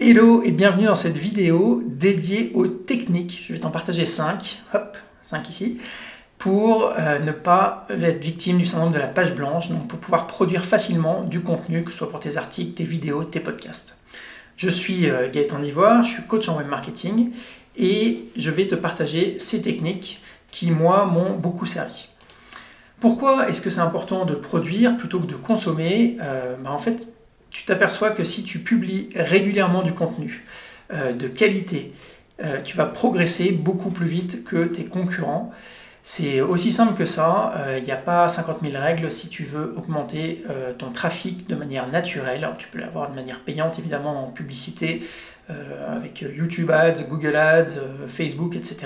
Hello et bienvenue dans cette vidéo dédiée aux techniques. Je vais t'en partager 5, hop, 5 ici, pour ne pas être victime du syndrome de la page blanche, donc pour pouvoir produire facilement du contenu, que ce soit pour tes articles, tes vidéos, tes podcasts. Je suis Gaëtan Divoire, je suis coach en web marketing et je vais te partager ces techniques qui, moi, m'ont beaucoup servi. Pourquoi est-ce que c'est important de produire plutôt que de consommer? En fait, tu t'aperçois que si tu publies régulièrement du contenu de qualité, tu vas progresser beaucoup plus vite que tes concurrents. C'est aussi simple que ça, il n'y a pas 50 000 règles si tu veux augmenter ton trafic de manière naturelle. Alors, tu peux l'avoir de manière payante évidemment en publicité, avec YouTube Ads, Google Ads, Facebook, etc.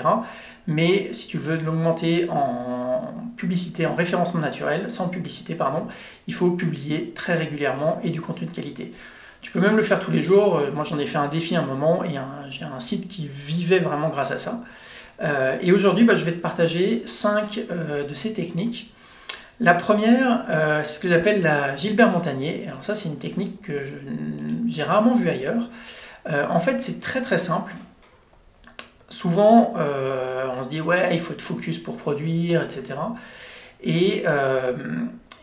Mais si tu veux l'augmenter en publicité, en référencement naturel, sans publicité, pardon, il faut publier très régulièrement et du contenu de qualité. Tu peux même le faire tous les jours. Moi, j'en ai fait un défi à un moment et j'ai un site qui vivait vraiment grâce à ça. Et aujourd'hui, je vais te partager 5 de ces techniques. La première, c'est ce que j'appelle la Gilbert Montagnier. Alors ça, c'est une technique que j'ai rarement vue ailleurs. En fait, c'est très très simple. Souvent, on se dit ouais, il faut être focus pour produire, etc. Et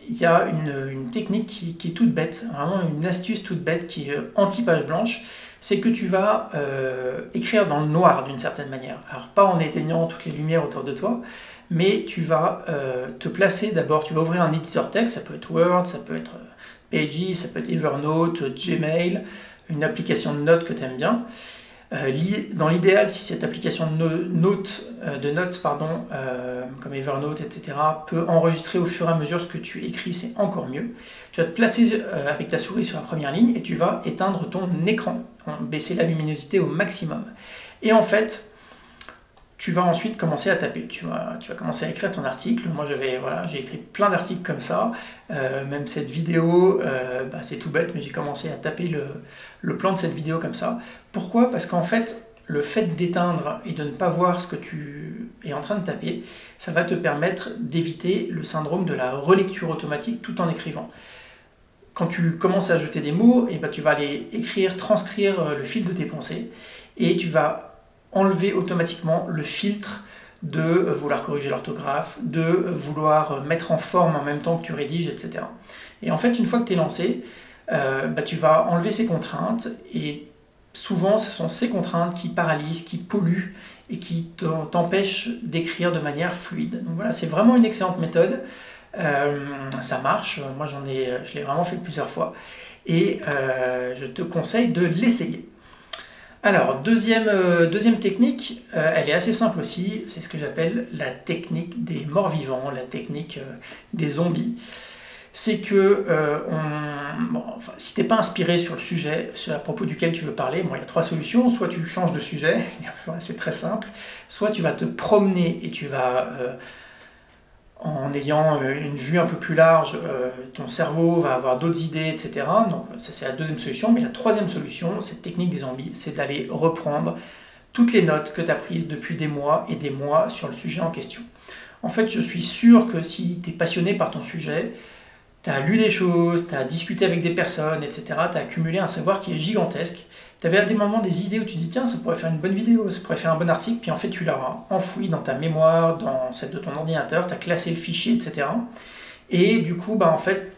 il y a une technique qui est toute bête, vraiment une astuce toute bête qui est anti-page blanche, c'est que tu vas écrire dans le noir d'une certaine manière. Alors pas en éteignant toutes les lumières autour de toi, mais tu vas te placer d'abord, tu vas ouvrir un éditeur texte, ça peut être Word, ça peut être Pages, ça peut être Evernote, Gmail, une application de notes que tu aimes bien. Dans l'idéal, si cette application de notes, comme Evernote, etc., peut enregistrer au fur et à mesure ce que tu écris, c'est encore mieux. Tu vas te placer avec ta souris sur la première ligne et tu vas éteindre ton écran, baisser la luminosité au maximum. Et en fait, tu vas ensuite commencer à taper. Tu vas commencer à écrire ton article. Moi, j'ai écrit plein d'articles comme ça. Même cette vidéo, c'est tout bête, mais j'ai commencé à taper le plan de cette vidéo comme ça. Pourquoi? Parce qu'en fait, le fait d'éteindre et de ne pas voir ce que tu es en train de taper, ça va te permettre d'éviter le syndrome de la relecture automatique tout en écrivant. Quand tu commences à ajouter des mots, tu vas aller écrire, transcrire le fil de tes pensées et tu vas enlever automatiquement le filtre de vouloir corriger l'orthographe, de vouloir mettre en forme en même temps que tu rédiges, etc. Et en fait, une fois que tu es lancé, tu vas enlever ces contraintes et souvent, ce sont ces contraintes qui paralysent, qui polluent et qui t'empêchent d'écrire de manière fluide. Donc voilà, c'est vraiment une excellente méthode. Ça marche, moi je l'ai vraiment fait plusieurs fois et je te conseille de l'essayer. Alors, deuxième technique, elle est assez simple aussi, c'est ce que j'appelle la technique des morts-vivants, la technique des zombies. C'est que si tu n'es pas inspiré sur le sujet à propos duquel tu veux parler, il y a 3 solutions. Soit tu changes de sujet, c'est très simple, soit tu vas te promener et tu vas, en ayant une vue un peu plus large, ton cerveau va avoir d'autres idées, etc. Donc ça c'est la deuxième solution. Mais la troisième solution, cette technique des zombies, c'est d'aller reprendre toutes les notes que tu as prises depuis des mois et des mois sur le sujet en question. En fait, je suis sûr que si tu es passionné par ton sujet, tu as lu des choses, tu as discuté avec des personnes, etc. Tu as accumulé un savoir qui est gigantesque. Tu avais à des moments des idées où tu dis tiens, ça pourrait faire une bonne vidéo, ça pourrait faire un bon article, puis en fait tu l'as enfoui dans ta mémoire, dans celle de ton ordinateur, tu as classé le fichier, etc. Et du coup, en fait,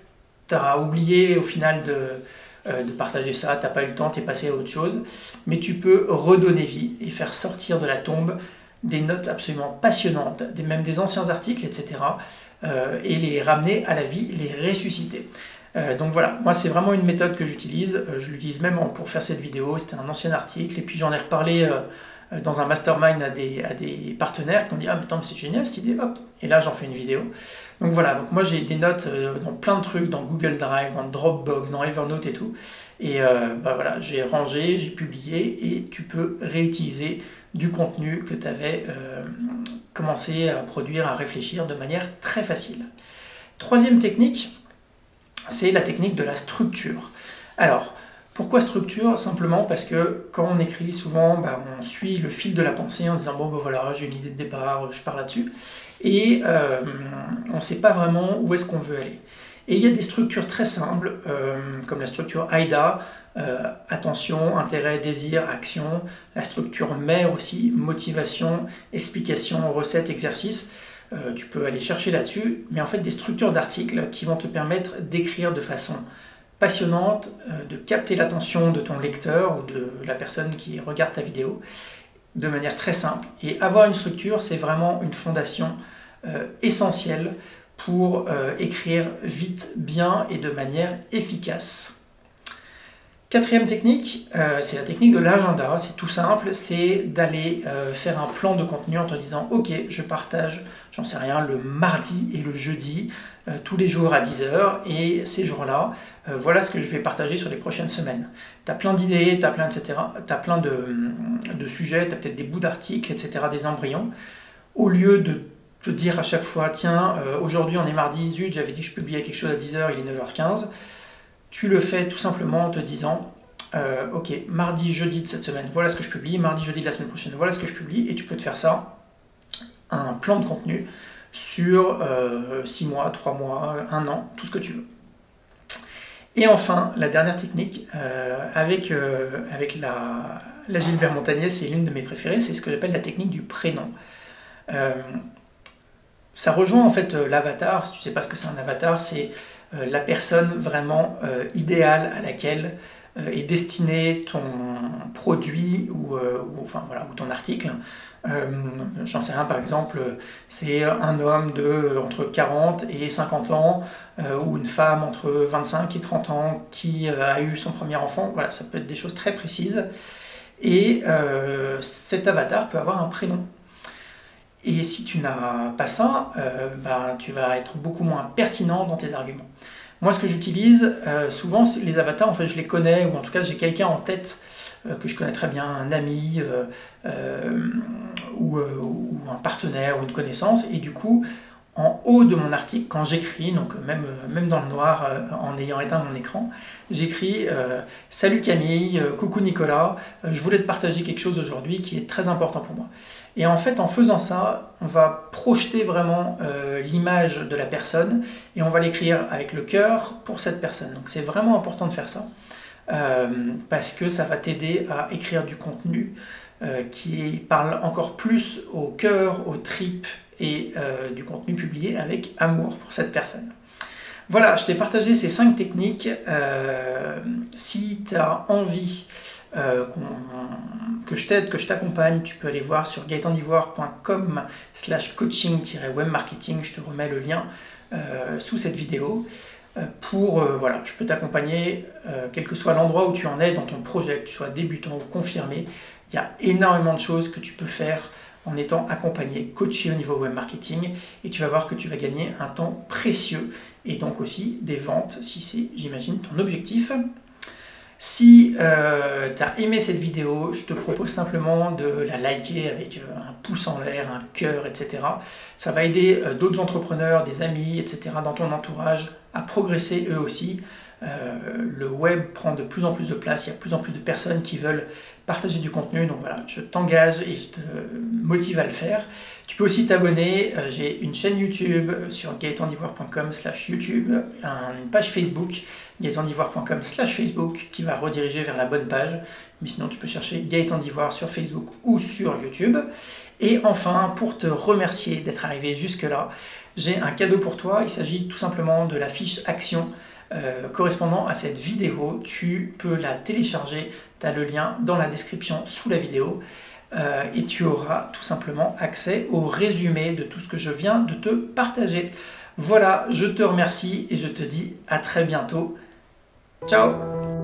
tu as oublié au final de partager ça, tu n'as pas eu le temps, tu es passé à autre chose. Mais tu peux redonner vie et faire sortir de la tombe des notes absolument passionnantes, même des anciens articles, etc. Et les ramener à la vie, les ressusciter. Donc voilà, moi c'est vraiment une méthode que j'utilise, je l'utilise même pour faire cette vidéo, c'était un ancien article, et puis j'en ai reparlé dans un mastermind à des partenaires qui m'ont dit « Ah mais attends, mais c'est génial cette idée, hop !» Et là j'en fais une vidéo. Donc voilà, donc moi j'ai des notes dans plein de trucs, dans Google Drive, dans Dropbox, dans Evernote et tout. Et voilà, j'ai rangé, j'ai publié, et tu peux réutiliser du contenu que tu avais commencé à produire, à réfléchir de manière très facile. Troisième technique, c'est la technique de la structure. Alors, pourquoi structure? Simplement parce que quand on écrit, souvent, on suit le fil de la pensée en disant « Bon, voilà, j'ai une idée de départ, je pars là-dessus ». Et on ne sait pas vraiment où est-ce qu'on veut aller. Et il y a des structures très simples, comme la structure AIDA, attention, intérêt, désir, action, la structure MER aussi, motivation, explication, recette, exercice. Tu peux aller chercher là-dessus, mais en fait des structures d'articles qui vont te permettre d'écrire de façon passionnante, de capter l'attention de ton lecteur ou de la personne qui regarde ta vidéo de manière très simple. Et avoir une structure, c'est vraiment une fondation essentielle pour écrire vite, bien et de manière efficace. Quatrième technique, c'est la technique de l'agenda. C'est tout simple, c'est d'aller faire un plan de contenu en te disant « Ok, je partage, j'en sais rien, le mardi et le jeudi, tous les jours à 10 h, et ces jours-là, voilà ce que je vais partager sur les prochaines semaines. » Tu as plein d'idées, tu as plein, etc. Tu as plein de sujets, tu as peut-être des bouts d'articles, etc., des embryons. Au lieu de te dire à chaque fois « Tiens, aujourd'hui on est mardi, zut, j'avais dit que je publiais quelque chose à 10 h, il est 9 h 15 », tu le fais tout simplement en te disant ok, mardi, jeudi de cette semaine, voilà ce que je publie, mardi, jeudi de la semaine prochaine, voilà ce que je publie, et tu peux te faire ça, un plan de contenu sur 6 mois, 3 mois, 1 an, tout ce que tu veux. Et enfin, la dernière technique, avec la Gilbert Montagnier, c'est l'une de mes préférées, c'est ce que j'appelle la technique du prénom. Ça rejoint en fait l'avatar. Si tu ne sais pas ce que c'est un avatar, c'est la personne vraiment idéale à laquelle est destiné ton produit ou ton article. J'en sais rien, par exemple, c'est un homme entre 40 et 50 ans ou une femme entre 25 et 30 ans qui a eu son premier enfant. Voilà, ça peut être des choses très précises. Et cet avatar peut avoir un prénom. Et si tu n'as pas ça, tu vas être beaucoup moins pertinent dans tes arguments. Moi, ce que j'utilise, souvent, les avatars, en fait, je les connais, ou en tout cas, j'ai quelqu'un en tête que je connais très bien, un ami, ou un partenaire, ou une connaissance, et du coup, en haut de mon article, quand j'écris, donc même dans le noir, en ayant éteint mon écran, j'écris « Salut Camille, coucou Nicolas, je voulais te partager quelque chose aujourd'hui qui est très important pour moi. » Et en fait, en faisant ça, on va projeter vraiment l'image de la personne et on va l'écrire avec le cœur pour cette personne. Donc c'est vraiment important de faire ça parce que ça va t'aider à écrire du contenu qui parle encore plus au cœur, aux tripes et du contenu publié avec amour pour cette personne. Voilà, je t'ai partagé ces 5 techniques. Si tu as envie que je t'aide, que je t'accompagne, tu peux aller voir sur gaetandivoire.com/coaching-webmarketing. Je te remets le lien sous cette vidéo. Voilà, je peux t'accompagner, quel que soit l'endroit où tu en es dans ton projet, que tu sois débutant ou confirmé. Il y a énormément de choses que tu peux faire en étant accompagné, coaché au niveau web marketing, et tu vas voir que tu vas gagner un temps précieux et donc aussi des ventes si c'est, j'imagine, ton objectif. Si tu as aimé cette vidéo, je te propose simplement de la liker avec un pouce en l'air, un cœur, etc. Ça va aider d'autres entrepreneurs, des amis, etc. dans ton entourage à progresser eux aussi. Le web prend de plus en plus de place, il y a de plus en plus de personnes qui veulent partager du contenu, donc voilà, je t'engage et je te motive à le faire. Tu peux aussi t'abonner, j'ai une chaîne YouTube sur gaetandivoire.com/YouTube, une page Facebook, gaetandivoire.com/Facebook qui va rediriger vers la bonne page, mais sinon tu peux chercher Gaëtan d'Ivoire sur Facebook ou sur YouTube. Et enfin, pour te remercier d'être arrivé jusque-là, j'ai un cadeau pour toi, il s'agit tout simplement de la fiche action correspondant à cette vidéo. Tu peux la télécharger, tu as le lien dans la description sous la vidéo et tu auras tout simplement accès au résumé de tout ce que je viens de te partager. Voilà, je te remercie et je te dis à très bientôt. Ciao!